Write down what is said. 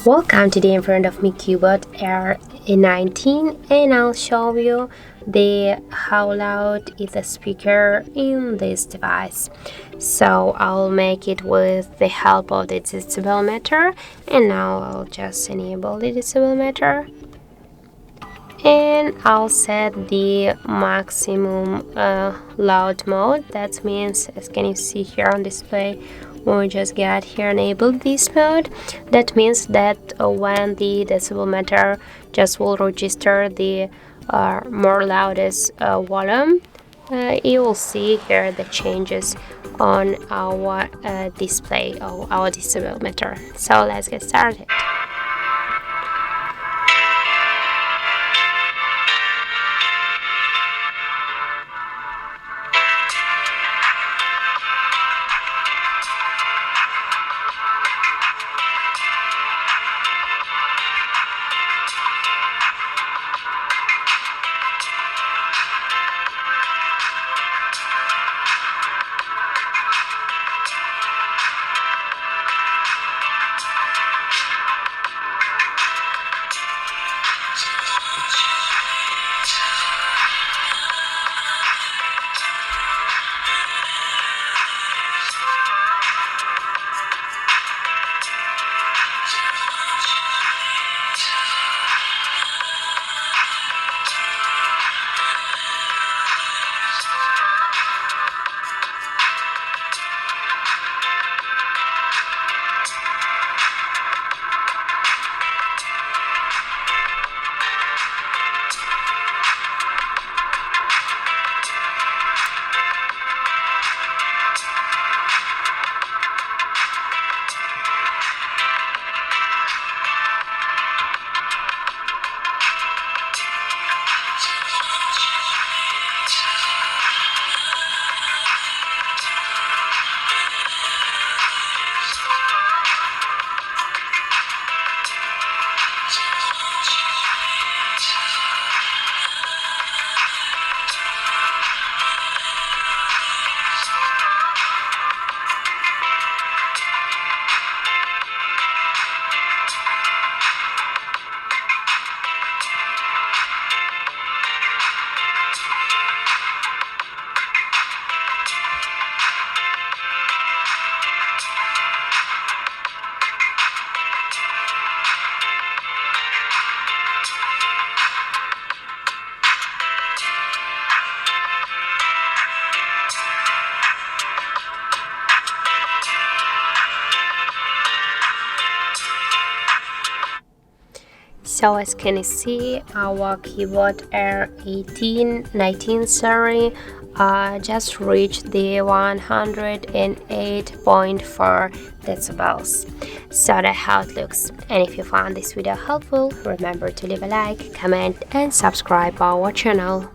Welcome, today in front of me CUBOT R19, and I'll show you how loud is the speaker in this device. So I'll make it with the help of the decibel meter, and now I'll just enable the decibel meter, and I'll set the maximum loud mode. That means, as can you see here on display, when we just get here enabled this mode, that means that when the decibel meter just will register the more loudest volume, you will see here the changes on our display of our decibel meter. So let's get started. So as can you see, our CUBOT R19 series just reached the 108.4 decibels. So that's how it looks. And if you found this video helpful, remember to leave a like, comment and subscribe our channel.